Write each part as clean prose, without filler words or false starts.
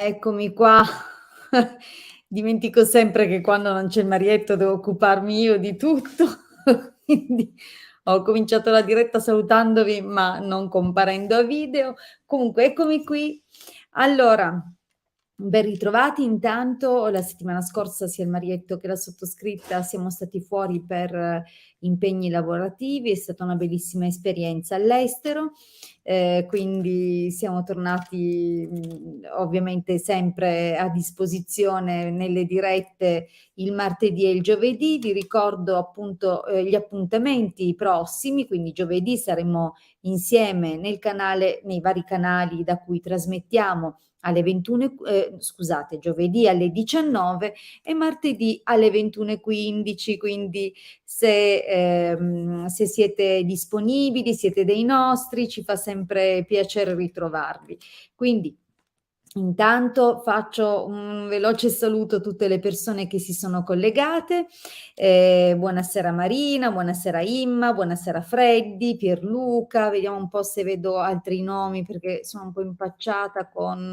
Eccomi qua. Dimentico sempre che quando non c'è il marietto devo occuparmi io di tutto, quindi ho cominciato la diretta salutandovi, ma non comparendo a video. Comunque eccomi qui. Allora, ben ritrovati intanto. La settimana scorsa sia il marietto che la sottoscritta siamo stati fuori per impegni lavorativi, è stata una bellissima esperienza all'estero. Quindi siamo tornati, ovviamente sempre a disposizione nelle dirette il martedì e il giovedì. Vi ricordo appunto, gli appuntamenti prossimi, quindi giovedì saremo insieme nel canale nei vari canali da cui trasmettiamo alle 21 scusate, giovedì alle 19 e martedì alle 21:15, quindi se siete disponibili, siete dei nostri, ci fa sempre piacere ritrovarvi. Quindi intanto faccio un veloce saluto a tutte le persone che si sono collegate. Buonasera Marina, buonasera Imma, buonasera Freddy, Pierluca, vediamo un po' se vedo altri nomi perché sono un po' impacciata con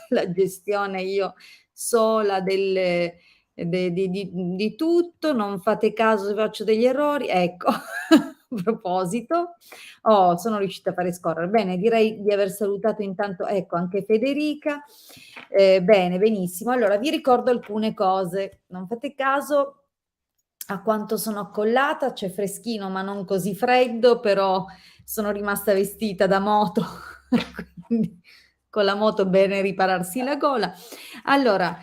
la gestione io sola delle di tutto, non fate caso se faccio degli errori. Ecco, a proposito, sono riuscita a fare scorrere. Bene, direi di aver salutato intanto, ecco, anche Federica. Bene, benissimo. Allora, vi ricordo alcune cose. Non fate caso a quanto sono accollata, c'è freschino, ma non così freddo, però sono rimasta vestita da moto, quindi con la moto bene ripararsi la gola. Allora,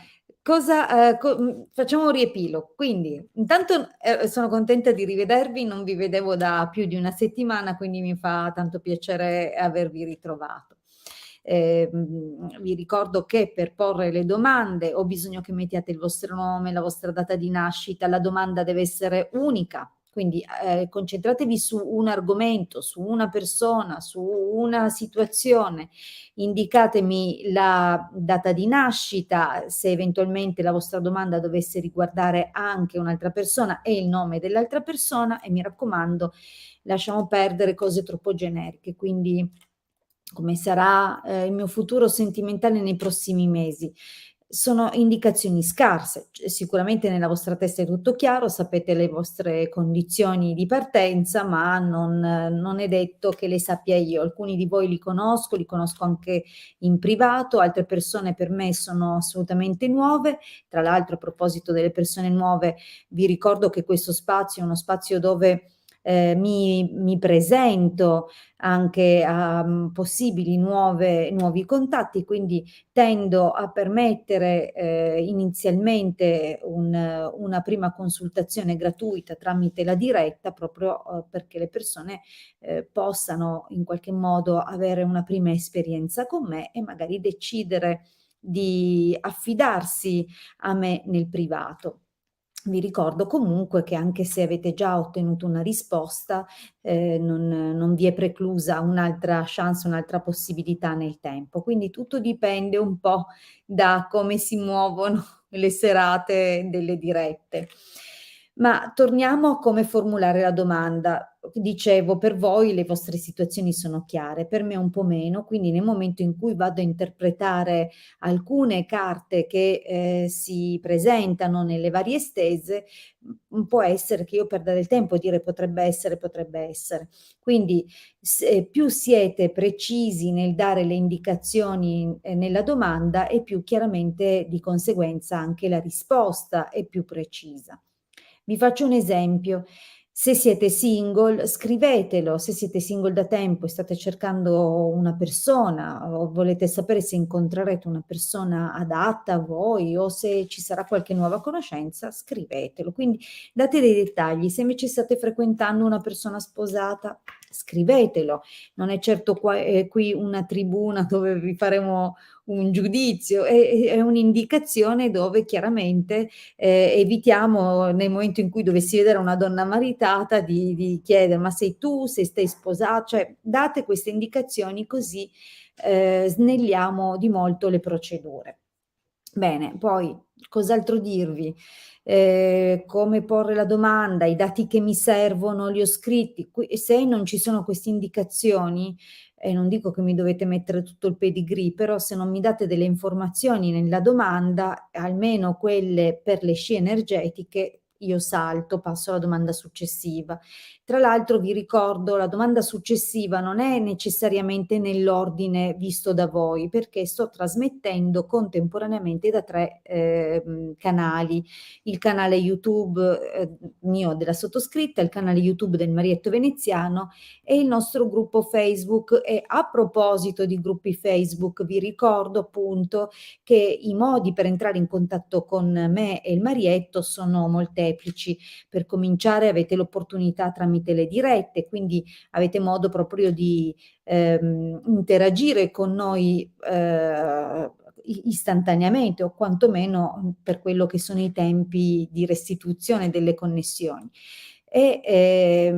facciamo un riepilogo. Quindi, intanto sono contenta di rivedervi, non vi vedevo da più di una settimana, quindi mi fa tanto piacere avervi ritrovato. Vi ricordo che per porre le domande ho bisogno che mettiate il vostro nome, la vostra data di nascita, la domanda deve essere unica. Quindi concentratevi su un argomento, su una persona, su una situazione, indicatemi la data di nascita, se eventualmente la vostra domanda dovesse riguardare anche un'altra persona e il nome dell'altra persona e mi raccomando, lasciamo perdere cose troppo generiche, quindi come sarà il mio futuro sentimentale nei prossimi mesi. Sono indicazioni scarse, sicuramente nella vostra testa è tutto chiaro, sapete le vostre condizioni di partenza, ma non è detto che le sappia io. Alcuni di voi li conosco anche in privato, altre persone per me sono assolutamente nuove. Tra l'altro, a proposito delle persone nuove, vi ricordo che questo spazio è uno spazio dove mi presento anche a possibili nuovi contatti, quindi tendo a permettere inizialmente una prima consultazione gratuita tramite la diretta proprio perché le persone possano in qualche modo avere una prima esperienza con me e magari decidere di affidarsi a me nel privato. Vi ricordo comunque che anche se avete già ottenuto una risposta, non vi è preclusa un'altra chance, un'altra possibilità nel tempo. Quindi tutto dipende un po' da come si muovono le serate delle dirette. Ma torniamo a come formulare la domanda. Dicevo, per voi le vostre situazioni sono chiare, per me un po' meno, quindi nel momento in cui vado a interpretare alcune carte che si presentano nelle varie stese, può essere che io perda del tempo a dire potrebbe essere, potrebbe essere. Quindi più siete precisi nel dare le indicazioni nella domanda e più chiaramente di conseguenza anche la risposta è più precisa. Vi faccio un esempio. Se siete single, scrivetelo. Se siete single da tempo e state cercando una persona o volete sapere se incontrerete una persona adatta a voi o se ci sarà qualche nuova conoscenza, scrivetelo. Quindi date dei dettagli. Se invece state frequentando una persona sposata, scrivetelo. Non è certo qui una tribuna dove vi faremo un giudizio, è un'indicazione dove chiaramente evitiamo nel momento in cui dovessi vedere una donna maritata di chiedere ma sei tu, se stai sposato, cioè date queste indicazioni così snelliamo di molto le procedure. Bene, poi cos'altro dirvi? Come porre la domanda, i dati che mi servono li ho scritti. Se non ci sono queste indicazioni, e non dico che mi dovete mettere tutto il pedigree, però se non mi date delle informazioni nella domanda, almeno quelle per le scie energetiche, io salto, passo alla domanda successiva. Tra l'altro vi ricordo, la domanda successiva non è necessariamente nell'ordine visto da voi, perché sto trasmettendo contemporaneamente da 3 canali: il canale YouTube mio della sottoscritta, il canale YouTube del Marietto Veneziano e il nostro gruppo Facebook. E a proposito di gruppi Facebook, vi ricordo appunto che i modi per entrare in contatto con me e il Marietto sono molteplici. Per cominciare avete l'opportunità tramite le dirette, quindi avete modo proprio di interagire con noi istantaneamente o quantomeno per quello che sono i tempi di restituzione delle connessioni. E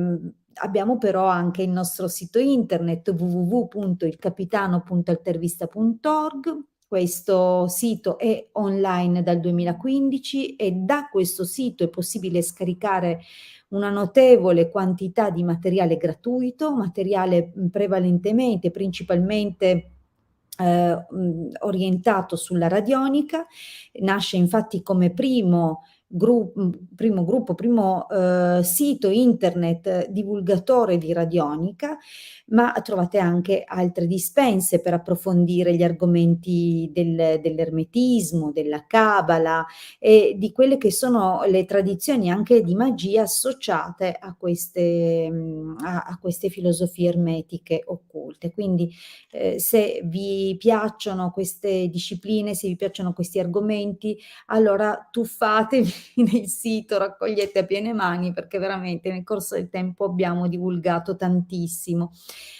abbiamo però anche il nostro sito internet www.ilcapitano.altervista.org. Questo sito è online dal 2015 e da questo sito è possibile scaricare una notevole quantità di materiale gratuito, materiale prevalentemente, principalmente orientato sulla radionica. Nasce infatti come primo sito internet divulgatore di radionica, ma trovate anche altre dispense per approfondire gli argomenti dell'ermetismo, della cabala e di quelle che sono le tradizioni anche di magia associate a queste filosofie ermetiche occulte. Quindi se vi piacciono queste discipline, se vi piacciono questi argomenti, allora tuffatevi nel sito, raccogliete a piene mani perché veramente nel corso del tempo abbiamo divulgato tantissimo.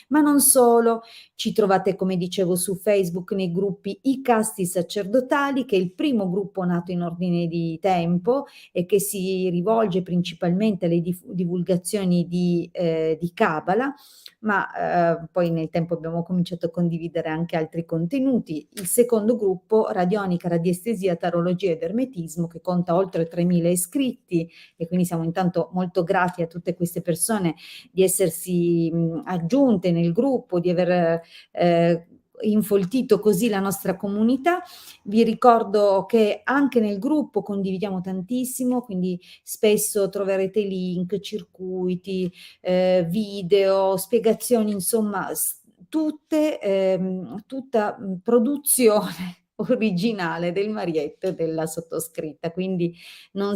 Ma non solo, ci trovate come dicevo su Facebook nei gruppi I Casti Sacerdotali, che è il primo gruppo nato in ordine di tempo e che si rivolge principalmente alle divulgazioni di Cabala, ma poi nel tempo abbiamo cominciato a condividere anche altri contenuti. Il secondo gruppo, Radionica, Radiestesia, Tarologia ed Ermetismo, che conta oltre 3.000 iscritti e quindi siamo intanto molto grati a tutte queste persone di essersi aggiunte nel gruppo, di aver infoltito così la nostra comunità. Vi ricordo che anche nel gruppo condividiamo tantissimo, quindi spesso troverete link, circuiti, video, spiegazioni, insomma tutta produzione originale del Marietto e della sottoscritta. Quindi non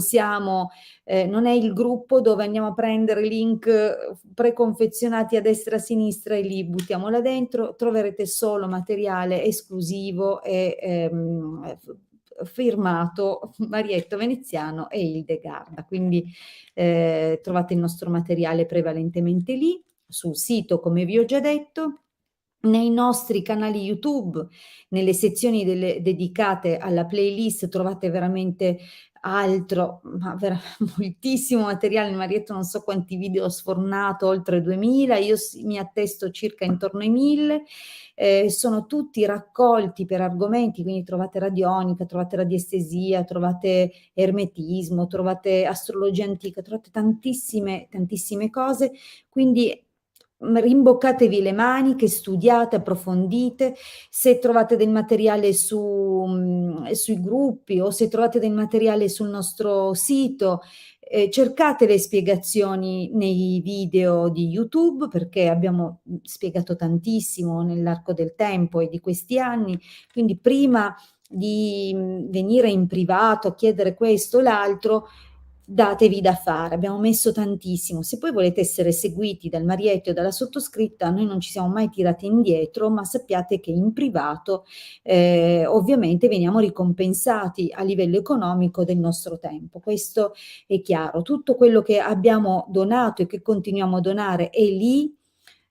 è il gruppo dove andiamo a prendere link preconfezionati a destra e a sinistra e li buttiamo là dentro. Troverete solo materiale esclusivo e firmato Marietto Veneziano e Hildegarda. Quindi trovate il nostro materiale prevalentemente lì, sul sito, come vi ho già detto, nei nostri canali YouTube, nelle sezioni dedicate alla playlist trovate veramente altro, ma moltissimo materiale. Il Marietto non so quanti video ho sfornato, oltre 2000, io mi attesto circa intorno ai 1000. Sono tutti raccolti per argomenti, quindi trovate radionica, trovate radiestesia, trovate ermetismo, trovate astrologia antica, trovate tantissime cose, quindi rimboccatevi le maniche, studiate, approfondite. Se trovate del materiale sui gruppi o se trovate del materiale sul nostro sito, cercate le spiegazioni nei video di YouTube, perché abbiamo spiegato tantissimo nell'arco del tempo e di questi anni, quindi prima di venire in privato a chiedere questo o l'altro, datevi da fare, abbiamo messo tantissimo. Se poi volete essere seguiti dal Marietto e dalla sottoscritta, noi non ci siamo mai tirati indietro, ma sappiate che in privato ovviamente veniamo ricompensati a livello economico del nostro tempo. Questo è chiaro. Tutto quello che abbiamo donato e che continuiamo a donare è lì,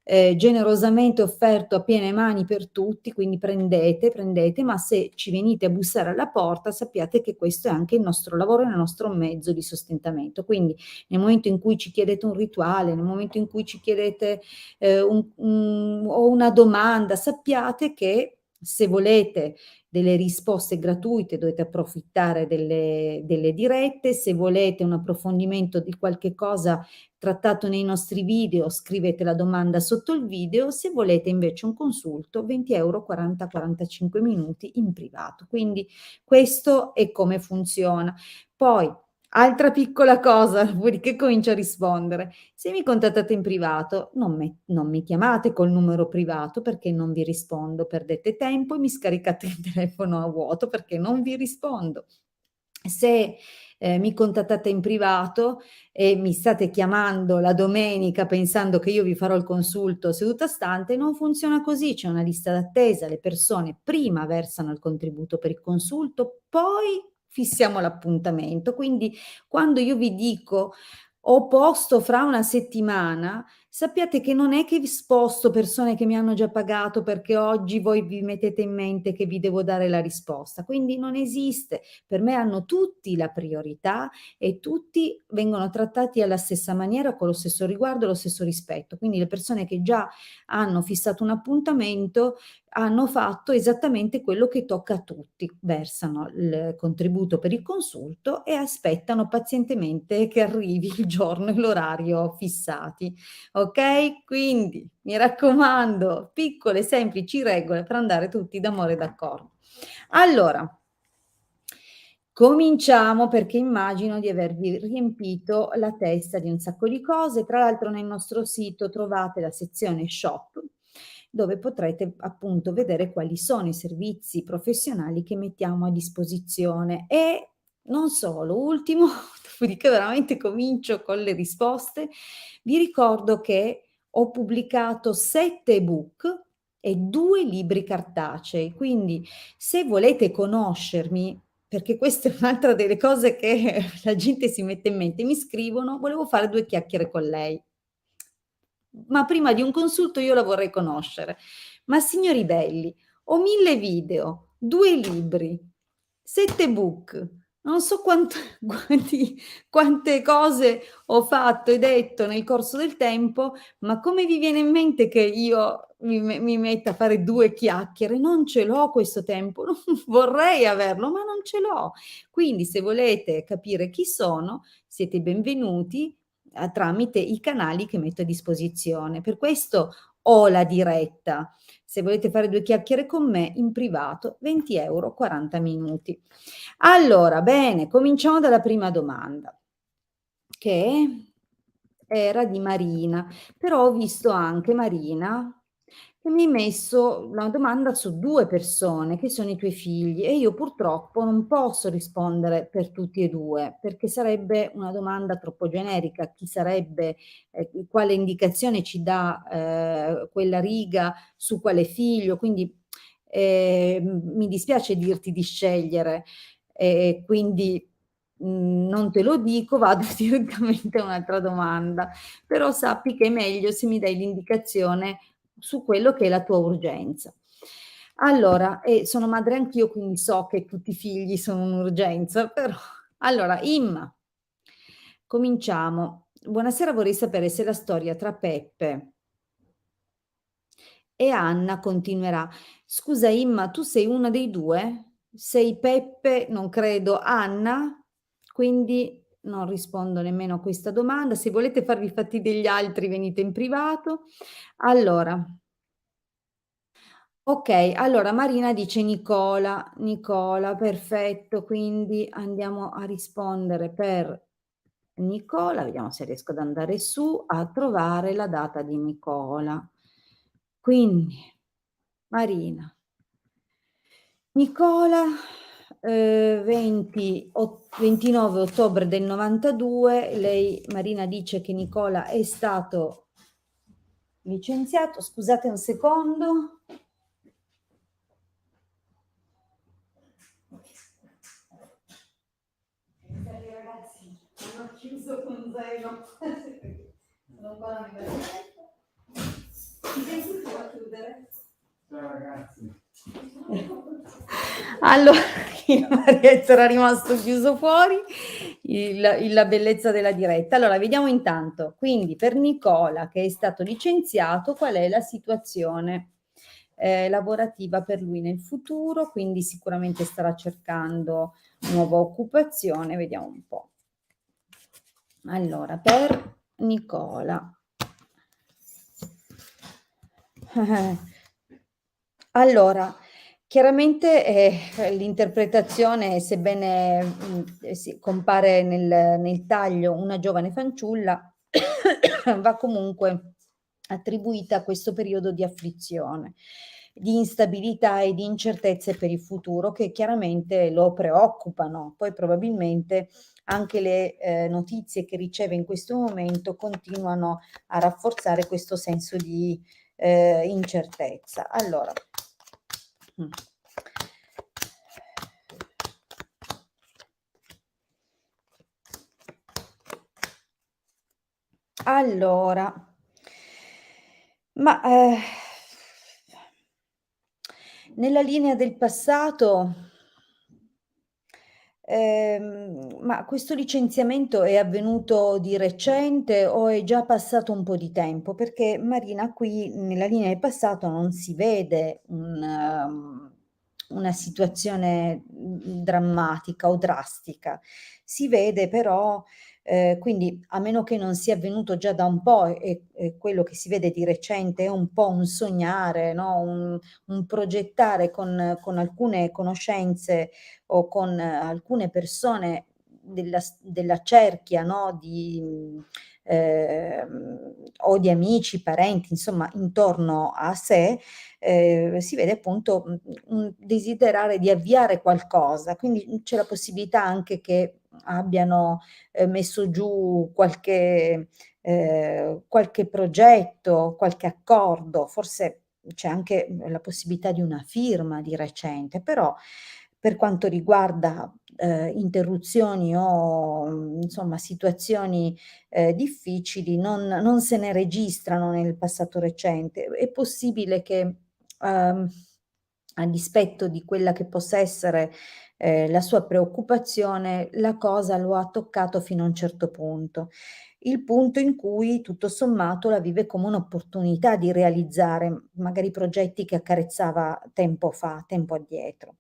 generosamente offerto a piene mani per tutti, quindi prendete, ma se ci venite a bussare alla porta sappiate che questo è anche il nostro lavoro e il nostro mezzo di sostentamento. Quindi nel momento in cui ci chiedete un rituale, nel momento in cui ci chiedete o una domanda, sappiate che se volete delle risposte gratuite, dovete approfittare delle dirette. Se volete un approfondimento di qualche cosa trattato nei nostri video, scrivete la domanda sotto il video. Se volete invece un consulto, 20 € 40-45 minuti in privato. Quindi questo è come funziona. Poi, altra piccola cosa, dopodiché comincio a rispondere. Se mi contattate in privato, non mi chiamate col numero privato perché non vi rispondo, perdete tempo e mi scaricate il telefono a vuoto perché non vi rispondo. Se mi contattate in privato e mi state chiamando la domenica pensando che io vi farò il consulto seduta stante, non funziona così, c'è una lista d'attesa, le persone prima versano il contributo per il consulto, poi fissiamo l'appuntamento. Quindi quando io vi dico: "Ho posto fra una settimana", sappiate che non è che vi sposto persone che mi hanno già pagato perché oggi voi vi mettete in mente che vi devo dare la risposta. Quindi non esiste. Per me hanno tutti la priorità e tutti vengono trattati alla stessa maniera, con lo stesso riguardo e lo stesso rispetto. Quindi le persone che già hanno fissato un appuntamento hanno fatto esattamente quello che tocca a tutti, versano il contributo per il consulto e aspettano pazientemente che arrivi il giorno e l'orario fissati. Ok? Quindi mi raccomando, piccole semplici regole per andare tutti d'amore e d'accordo. Allora, cominciamo perché immagino di avervi riempito la testa di un sacco di cose. Tra l'altro nel nostro sito trovate la sezione shop dove potrete appunto vedere quali sono i servizi professionali che mettiamo a disposizione e non solo, ultimo, dopodiché veramente comincio con le risposte, vi ricordo che ho pubblicato 7 ebook e 2 libri cartacei, quindi se volete conoscermi, perché questa è un'altra delle cose che la gente si mette in mente, mi scrivono: "Volevo fare 2 chiacchiere con lei". Ma prima di un consulto io la vorrei conoscere. Ma signori belli, ho 1000 video, 2 libri, 7 book, non so quanti quante cose ho fatto e detto nel corso del tempo, ma come vi viene in mente che io mi metta a fare 2 chiacchiere? Non ce l'ho questo tempo, non vorrei averlo, ma non ce l'ho. Quindi se volete capire chi sono, siete i benvenuti tramite i canali che metto a disposizione. Per questo ho la diretta. Se volete fare 2 chiacchiere con me in privato, 20 €, 40 minuti. Allora, bene, cominciamo dalla prima domanda, che era di Marina, però ho visto anche Marina che mi hai messo una domanda su 2 persone, che sono i tuoi figli, e io purtroppo non posso rispondere per tutti e 2, perché sarebbe una domanda troppo generica. Chi sarebbe quale indicazione ci dà, quella riga su quale figlio, quindi, mi dispiace dirti di scegliere, quindi, non te lo dico, vado direttamente a un'altra domanda, però sappi che è meglio se mi dai l'indicazione su quello che è la tua urgenza. Allora, sono madre anch'io, quindi so che tutti i figli sono un'urgenza, però allora, Imma, cominciamo. Buonasera, vorrei sapere se la storia tra Peppe e Anna continuerà. Scusa Imma, tu sei una dei 2? Sei Peppe, non credo, Anna? Quindi non rispondo nemmeno a questa domanda. Se volete farvi i fatti degli altri venite in privato. Allora, okay, allora Marina dice Nicola. Nicola, perfetto, quindi andiamo a rispondere per Nicola, vediamo se riesco ad andare su a trovare la data di Nicola. Quindi Marina. Nicola, 29 ottobre del '92, lei Marina dice che Nicola è stato licenziato. Scusate un secondo. Ragazzi, hanno chiuso con 0. Sono ancora nella diretta. Ti senti tu a chiudere? Ciao ragazzi. Allora, il Marietto era rimasto chiuso fuori, la bellezza della diretta. Allora, vediamo intanto, quindi per Nicola che è stato licenziato, qual è la situazione? lavorativa per lui nel futuro, quindi sicuramente starà cercando nuova occupazione. Vediamo un po'. Allora, per Nicola. Allora, chiaramente, l'interpretazione, sebbene, si compare nel taglio una giovane fanciulla, va comunque attribuita a questo periodo di afflizione, di instabilità e di incertezze per il futuro che chiaramente lo preoccupano. Poi probabilmente anche le, notizie che riceve in questo momento continuano a rafforzare questo senso di, incertezza. Allora, mh. Allora, ma, nella linea del passato, ma questo licenziamento è avvenuto di recente o è già passato un po' di tempo? Perché Marina qui nella linea del passato non si vede una situazione, drammatica o drastica. Si vede però quindi a meno che non sia avvenuto già da un po' e quello che si vede di recente è un po' un sognare, no, un progettare con alcune conoscenze o con alcune persone della cerchia, no, o di amici, parenti, insomma intorno a sé, si vede appunto, un desiderare di avviare qualcosa. Quindi, c'è la possibilità anche che abbiano, messo giù qualche progetto, qualche accordo, forse c'è anche, la possibilità di una firma di recente, però per quanto riguarda, interruzioni o, insomma situazioni, difficili non se ne registrano nel passato recente. È possibile che, uhm, a dispetto di quella che possa essere, la sua preoccupazione, la cosa lo ha toccato fino a un certo punto. Il punto in cui tutto sommato la vive come un'opportunità di realizzare magari progetti che accarezzava tempo fa, tempo addietro.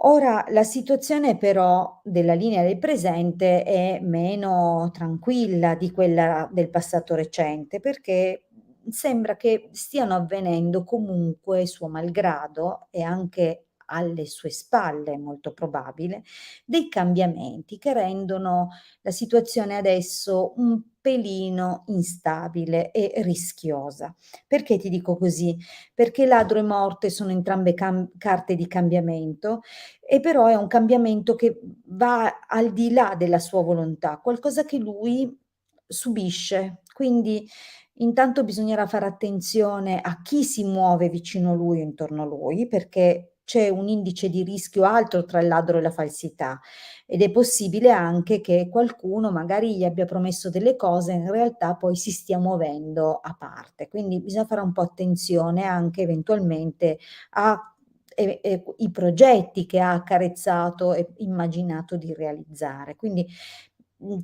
Ora la situazione però della linea del presente è meno tranquilla di quella del passato recente, perché sembra che stiano avvenendo comunque, suo malgrado e anche alle sue spalle, molto probabile, dei cambiamenti che rendono la situazione adesso un pelino instabile e rischiosa. Perché ti dico così? Perché ladro e morte sono entrambe carte di cambiamento e però è un cambiamento che va al di là della sua volontà, qualcosa che lui subisce. Quindi intanto bisognerà fare attenzione a chi si muove vicino a lui o intorno a lui, perché c'è un indice di rischio alto tra il ladro e la falsità ed è possibile anche che qualcuno magari gli abbia promesso delle cose e in realtà poi si stia muovendo a parte. Quindi bisogna fare un po' attenzione anche eventualmente a i progetti che ha accarezzato e immaginato di realizzare. Quindi,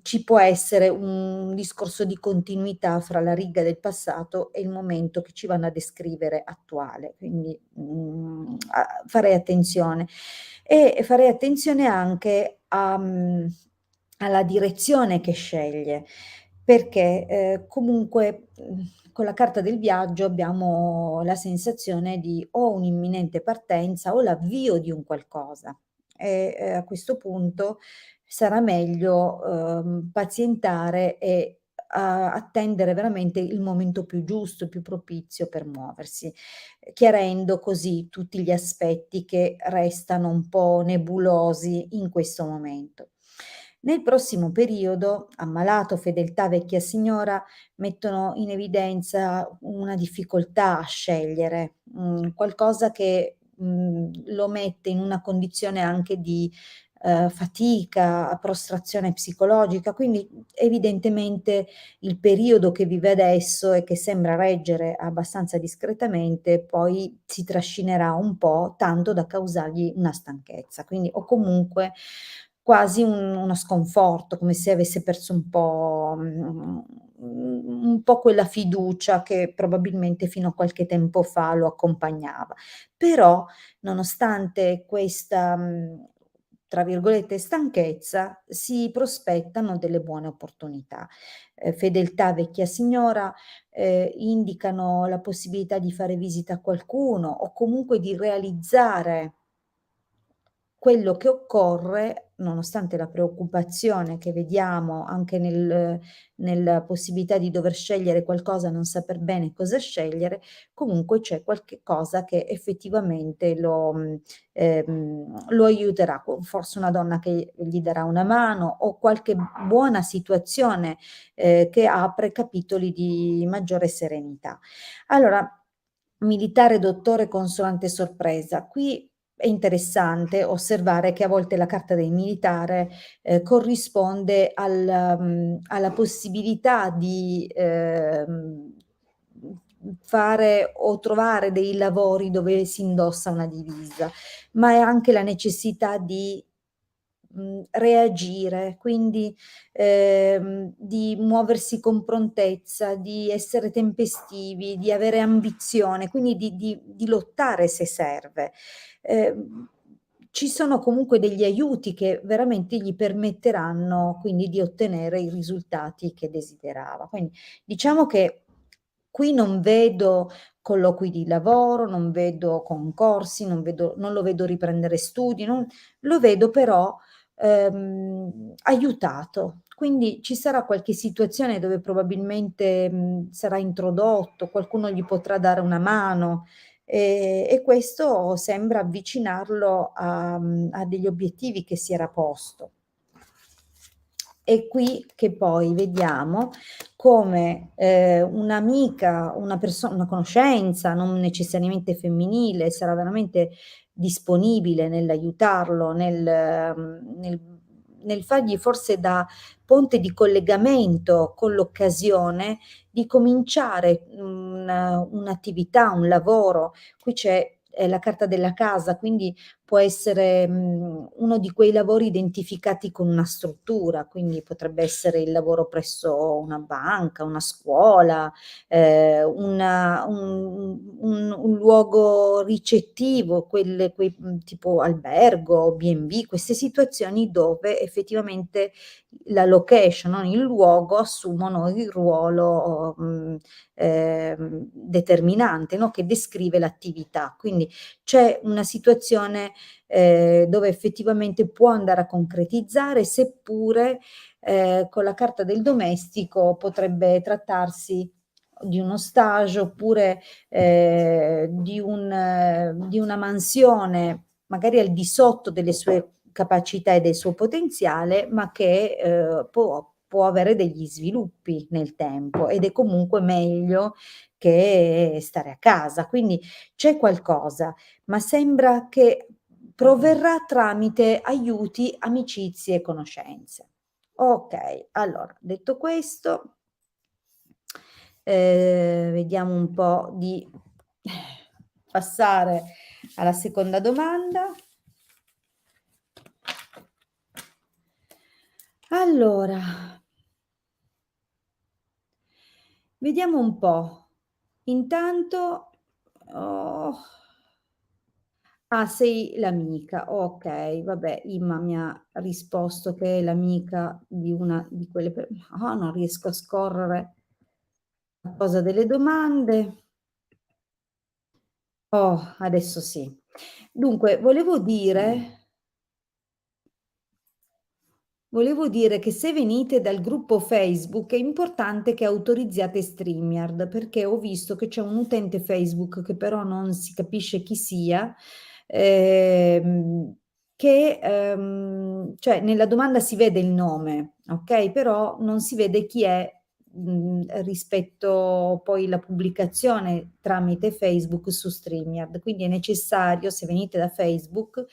ci può essere un discorso di continuità fra la riga del passato e il momento che ci vanno a descrivere attuale. Quindi, farei attenzione. E farei attenzione anche alla direzione che sceglie, perché, comunque, con la carta del viaggio abbiamo la sensazione di o un'imminente partenza o l'avvio di un qualcosa e, a questo punto sarà meglio, pazientare e attendere veramente il momento più giusto, più propizio per muoversi, chiarendo così tutti gli aspetti che restano un po' nebulosi in questo momento. Nel prossimo periodo, ammalato, fedeltà, vecchia signora mettono in evidenza una difficoltà a scegliere, qualcosa che, lo mette in una condizione anche di, fatica, prostrazione psicologica, quindi evidentemente il periodo che vive adesso e che sembra reggere abbastanza discretamente, poi si trascinerà un po', tanto da causargli una stanchezza. Quindi o comunque quasi uno sconforto, come se avesse perso un po', un po' quella fiducia che probabilmente fino a qualche tempo fa lo accompagnava. Però, nonostante questa, tra virgolette "stanchezza", si prospettano delle buone opportunità. Fedeltà vecchia signora, indicano la possibilità di fare visita a qualcuno o comunque di realizzare quello che occorre, nonostante la preoccupazione che vediamo anche nella possibilità di dover scegliere qualcosa, non saper bene cosa scegliere, comunque c'è qualche cosa che effettivamente lo aiuterà. Forse una donna che gli darà una mano o qualche buona situazione, che apre capitoli di maggiore serenità. Allora, militare, dottore, consolante sorpresa. Qui è interessante osservare che a volte la carta del militare, corrisponde alla possibilità di, fare o trovare dei lavori dove si indossa una divisa, ma è anche la necessità di reagire, quindi, di muoversi con prontezza, di essere tempestivi, di avere ambizione, quindi di lottare se serve. Ehm, Ci sono comunque degli aiuti che veramente gli permetteranno quindi di ottenere i risultati che desiderava. Quindi diciamo che qui non vedo colloqui di lavoro, non vedo concorsi, non lo vedo riprendere studi, lo vedo però aiutato. Quindi ci sarà qualche situazione dove probabilmente, sarà introdotto, qualcuno gli potrà dare una mano, e questo sembra avvicinarlo a degli obiettivi che si era posto. È qui che poi vediamo come, un'amica, una conoscenza, non necessariamente femminile, sarà veramente disponibile nell'aiutarlo, nel fargli forse da ponte di collegamento con l'occasione di cominciare un'attività, un lavoro. Qui c'è, la carta della casa, quindi può essere, uno di quei lavori identificati con una struttura, quindi potrebbe essere il lavoro presso una banca, una scuola, un luogo ricettivo, tipo albergo, B&B, queste situazioni dove effettivamente la location, no, il luogo assumono il ruolo, determinante, no, che descrive l'attività. Quindi c'è una situazione, dove effettivamente può andare a concretizzare, seppure, con la carta del domestico potrebbe trattarsi di uno stage oppure, di una mansione magari al di sotto delle sue capacità e del suo potenziale, ma che, può avere degli sviluppi nel tempo ed è comunque meglio che stare a casa. Quindi c'è qualcosa, ma sembra che proverrà tramite aiuti, amicizie e conoscenze. Okay, allora detto questo, vediamo un po' di passare alla seconda domanda. Allora, vediamo un po'. Intanto oh, sei l'amica, okay, vabbè, Imma mi ha risposto che è l'amica di una di quelle non riesco a scorrere la cosa delle domande. Oh, adesso sì. Dunque, volevo dire che se venite dal gruppo Facebook è importante che autorizziate StreamYard, perché ho visto che c'è un utente Facebook che però non si capisce chi sia, ehm, cioè nella domanda si vede il nome, okay, però non si vede chi è, rispetto poi la pubblicazione tramite Facebook su StreamYard. Quindi è necessario, se venite da Facebook,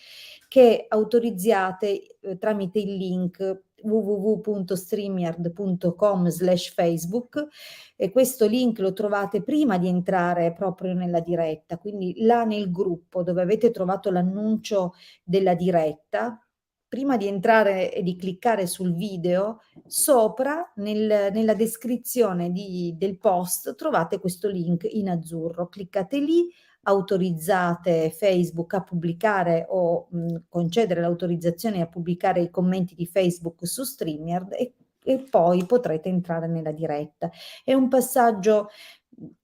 che autorizziate, tramite il link www.streamyard.com/facebook, e questo link lo trovate prima di entrare proprio nella diretta, quindi là nel gruppo dove avete trovato l'annuncio della diretta, prima di entrare e di cliccare sul video, sopra nella descrizione del post trovate questo link in azzurro. Cliccate lì, autorizzate Facebook a pubblicare o concedere l'autorizzazione a pubblicare i commenti di Facebook su StreamYard e poi potrete entrare nella diretta. È un passaggio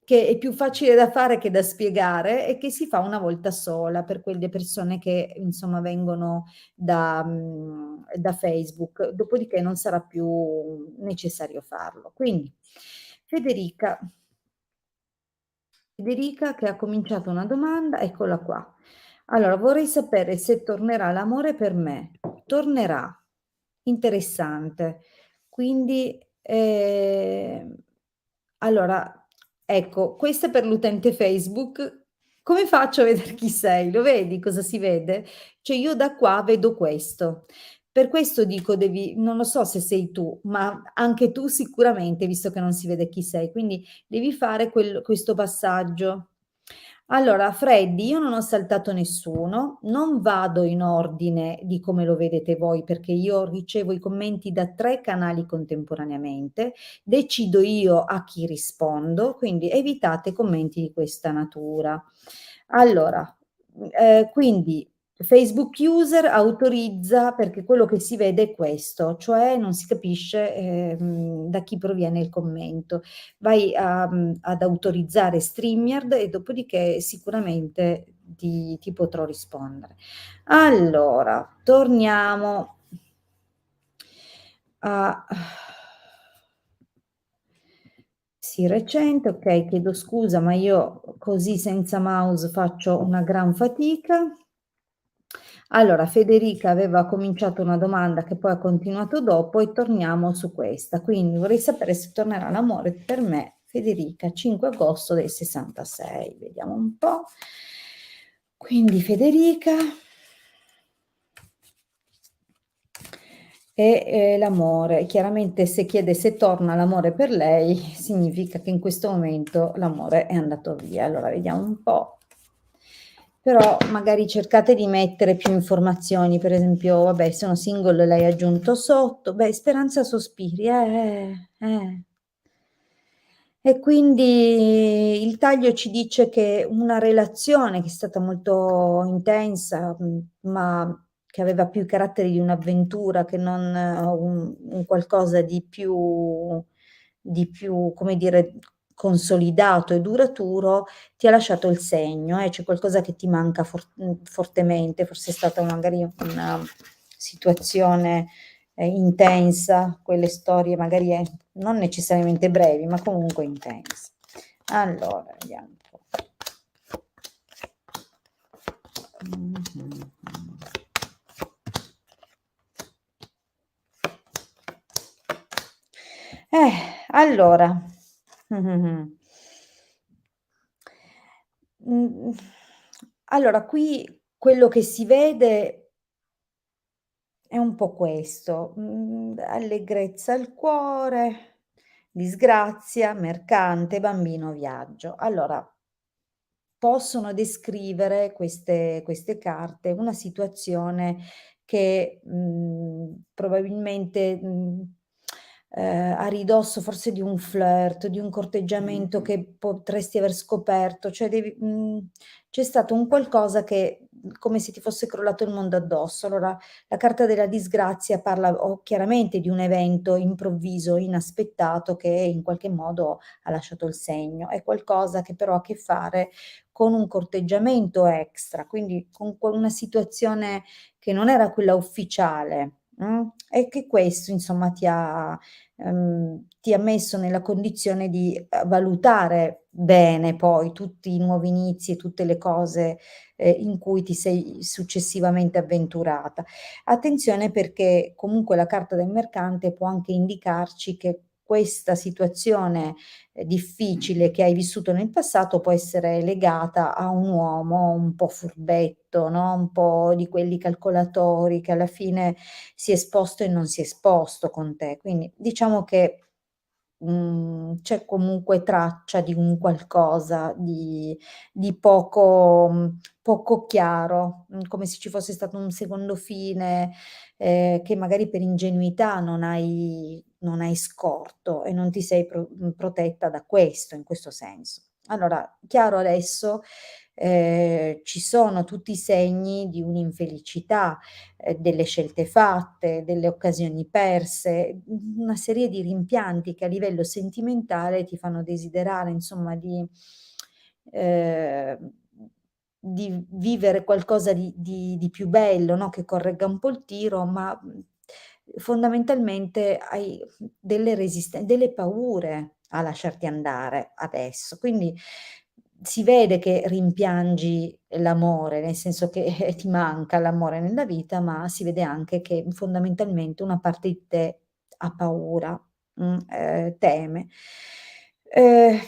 che è più facile da fare che da spiegare e che si fa una volta sola per quelle persone che insomma vengono da Facebook, dopodiché non sarà più necessario farlo. Quindi Federica, Federica che ha cominciato una domanda, eccola qua. Allora, vorrei sapere se tornerà l'amore per me. Tornerà. Interessante. Quindi, allora, ecco, questa è per l'utente Facebook. Come faccio a vedere chi sei? Lo vedi cosa si vede? Cioè io da qua vedo questo. Per questo dico devi, non lo so se sei tu, ma anche tu sicuramente, visto che non si vede chi sei, quindi devi fare questo passaggio. Allora, Freddy, io non ho saltato nessuno, non vado in ordine di come lo vedete voi, perché io ricevo i commenti da 3 canali contemporaneamente, decido io a chi rispondo, quindi evitate commenti di questa natura. Allora, quindi Facebook user autorizza perché quello che si vede è questo, cioè non si capisce da chi proviene il commento. Vai ad autorizzare StreamYard e dopodiché sicuramente ti potrò rispondere. Allora, torniamo a... Sì, recente, ok, chiedo scusa, ma io così senza mouse faccio una gran fatica. Allora, Federica aveva cominciato una domanda che poi ha continuato dopo e torniamo su questa. Quindi vorrei sapere se tornerà l'amore per me, Federica, 5 agosto del 66. Vediamo un po'. Quindi Federica e l'amore. Chiaramente se chiede se torna l'amore per lei, significa che in questo momento l'amore è andato via. Allora, vediamo un po'. Però magari cercate di mettere più informazioni, per esempio, vabbè, sono single, l'hai aggiunto sotto, beh, Speranza Sospiri, eh. E quindi il taglio ci dice che una relazione che è stata molto intensa, ma che aveva più i caratteri di un'avventura che non un qualcosa di più, come dire, consolidato e duraturo, ti ha lasciato il segno, c'è qualcosa che ti manca fortemente, forse è stata magari una situazione intensa, quelle storie magari non necessariamente brevi, ma comunque intense. Allora, vediamo un po'. Mhm. Allora, mhm. Mm, allora, qui quello che si vede è un po' questo, allegrezza al cuore, disgrazia, mercante, bambino, viaggio. Allora, possono descrivere queste carte una situazione che, probabilmente, a ridosso forse di un flirt, di un corteggiamento che potresti aver scoperto, cioè c'è stato un qualcosa che come se ti fosse crollato il mondo addosso. Allora, la carta della disgrazia parla chiaramente di un evento improvviso, inaspettato, che in qualche modo ha lasciato il segno. È qualcosa che però ha a che fare con un corteggiamento extra, quindi con una situazione che non era quella ufficiale, e che questo insomma ti ha messo nella condizione di valutare bene poi tutti i nuovi inizi e tutte le cose in cui ti sei successivamente avventurata. Attenzione perché comunque la carta del mercante può anche indicarci che questa situazione difficile che hai vissuto nel passato può essere legata a un uomo un po' furbetto, no? Un po' di quelli calcolatori che alla fine si è esposto e non si è esposto con te. Quindi diciamo che c'è comunque traccia di un qualcosa di poco chiaro, come se ci fosse stato un secondo fine, che magari per ingenuità non hai scorto e non ti sei protetta da questo, in questo senso. Allora, chiaro adesso, ci sono tutti i segni di un'infelicità, delle scelte fatte, delle occasioni perse, una serie di rimpianti che a livello sentimentale ti fanno desiderare insomma ehm, di vivere qualcosa di più bello, no, che corregga un po' il tiro, ma, fondamentalmente hai delle paure a lasciarti andare adesso. Quindi si vede che rimpiangi l'amore, nel senso che, ti manca l'amore nella vita, ma si vede anche che fondamentalmente una parte di te ha paura, teme. Ehm,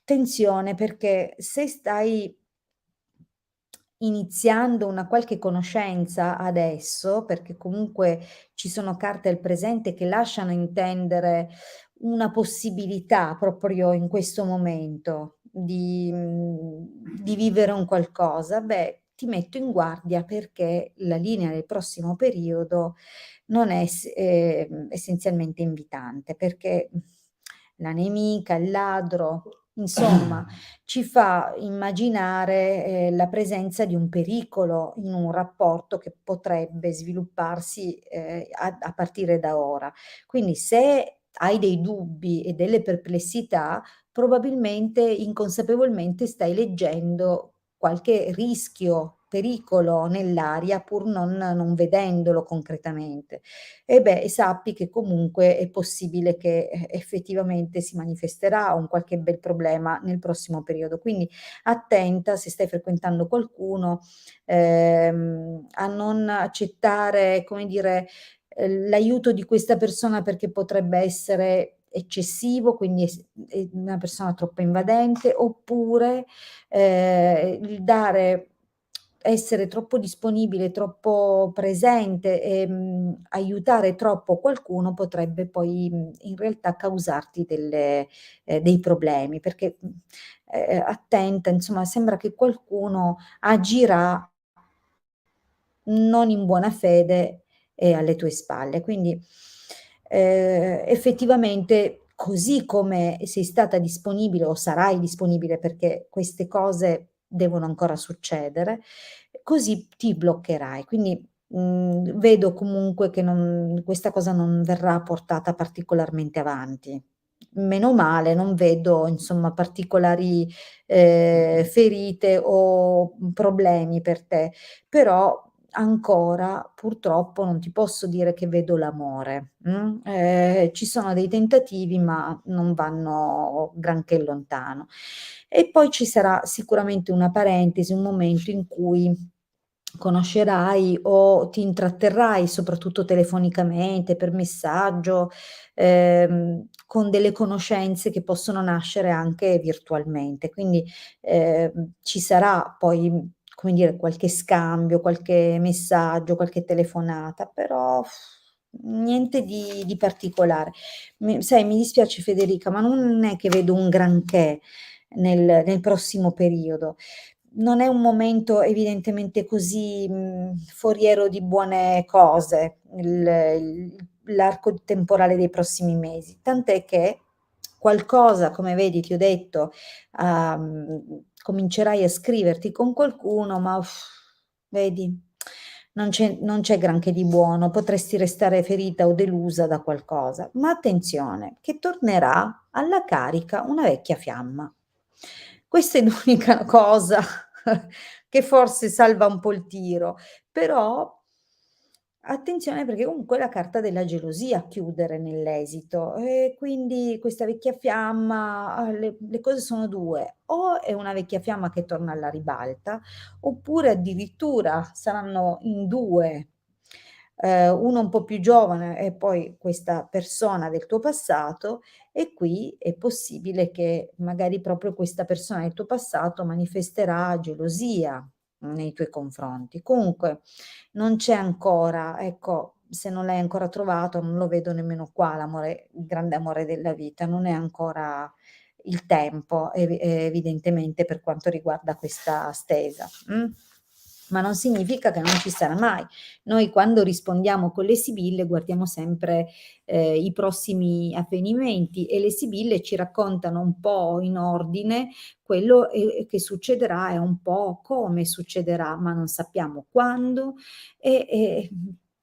Attenzione perché se stai iniziando una qualche conoscenza adesso, perché comunque ci sono carte al presente che lasciano intendere una possibilità proprio in questo momento di vivere un qualcosa, beh, ti metto in guardia perché la linea del prossimo periodo non è essenzialmente invitante, perché la nemica, il ladro, insomma ci fa immaginare, la presenza di un pericolo in un rapporto che potrebbe svilupparsi, a partire da ora. Quindi se hai dei dubbi e delle perplessità, probabilmente inconsapevolmente stai leggendo qualche rischio, pericolo nell'aria pur non vedendolo concretamente. E beh, e sappi che comunque è possibile che, effettivamente si manifesterà un qualche bel problema nel prossimo periodo. Quindi attenta, se stai frequentando qualcuno, a non accettare, come dire, l'aiuto di questa persona perché potrebbe essere eccessivo, quindi è una persona troppo invadente, oppure, il dare essere troppo disponibile, troppo presente, aiutare troppo qualcuno potrebbe poi, in realtà causarti dei problemi, perché, attenta, insomma, sembra che qualcuno agirà non in buona fede e alle tue spalle. Quindi, effettivamente così come sei stata disponibile o sarai disponibile perché queste cose devono ancora succedere, così ti bloccherai. Quindi, vedo comunque che questa cosa non verrà portata particolarmente avanti. Meno male, non vedo insomma particolari, ferite o, problemi per te. Però ancora purtroppo non ti posso dire che vedo l'amore, ci sono dei tentativi, ma non vanno granché lontano. E poi ci sarà sicuramente una parentesi, un momento in cui conoscerai o ti intratterrai, soprattutto telefonicamente, per messaggio, con delle conoscenze che possono nascere anche virtualmente. Quindi, ci sarà poi, come dire, qualche scambio, qualche messaggio, qualche telefonata, però niente di particolare. Sai, mi dispiace Federica, ma non è che vedo un granché nel prossimo periodo. Non è un momento evidentemente così, foriero di buone cose l'arco temporale dei prossimi mesi, tant'è che qualcosa, come vedi ti ho detto, comincerai a scriverti con qualcuno, ma vedi, non c'è granché di buono, potresti restare ferita o delusa da qualcosa. Ma attenzione, che tornerà alla carica una vecchia fiamma. Questa è l'unica cosa che forse salva un po' il tiro, però attenzione perché comunque è la carta della gelosia a chiudere nell'esito e quindi questa vecchia fiamma, le cose sono 2: o è una vecchia fiamma che torna alla ribalta, oppure addirittura saranno in 2, uno un po' più giovane e poi questa persona del tuo passato, e qui è possibile che magari proprio questa persona del tuo passato manifesterà gelosia nei tuoi confronti. Comunque non c'è ancora, ecco, se non l'hai ancora trovato, non lo vedo nemmeno qua l'amore il grande amore della vita, non è ancora il tempo evidentemente per quanto riguarda questa stesa, ma non significa che non ci sarà mai. Noi quando rispondiamo con le sibille guardiamo sempre, i prossimi avvenimenti e le sibille ci raccontano un po' in ordine quello, che succederà e un po' come succederà, ma non sappiamo quando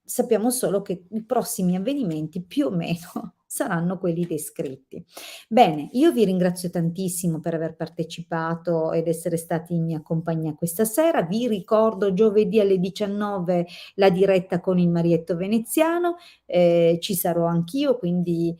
sappiamo solo che i prossimi avvenimenti più o meno saranno quelli descritti. Bene, io vi ringrazio tantissimo per aver partecipato ed essere stati in mia compagnia questa sera. Vi ricordo giovedì alle 19 la diretta con il Marietto Veneziano, ci sarò anch'io, quindi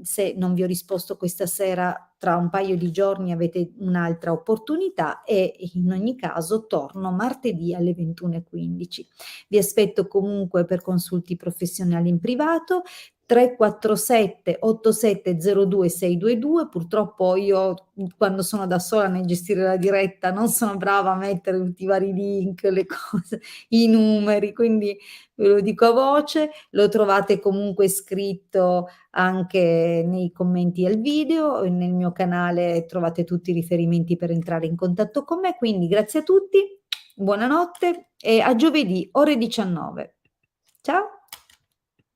se non vi ho risposto questa sera, tra un paio di giorni avete un'altra opportunità e in ogni caso torno martedì alle 21:15. Vi aspetto comunque per consulti professionali in privato 347 8702 622. Purtroppo io quando sono da sola nel gestire la diretta non sono brava a mettere tutti i vari link, le cose, i numeri, quindi ve lo dico a voce. Lo trovate comunque scritto anche nei commenti al video e nel mio canale trovate tutti i riferimenti per entrare in contatto con me. Quindi grazie a tutti, buonanotte e a giovedì ore 19. Ciao.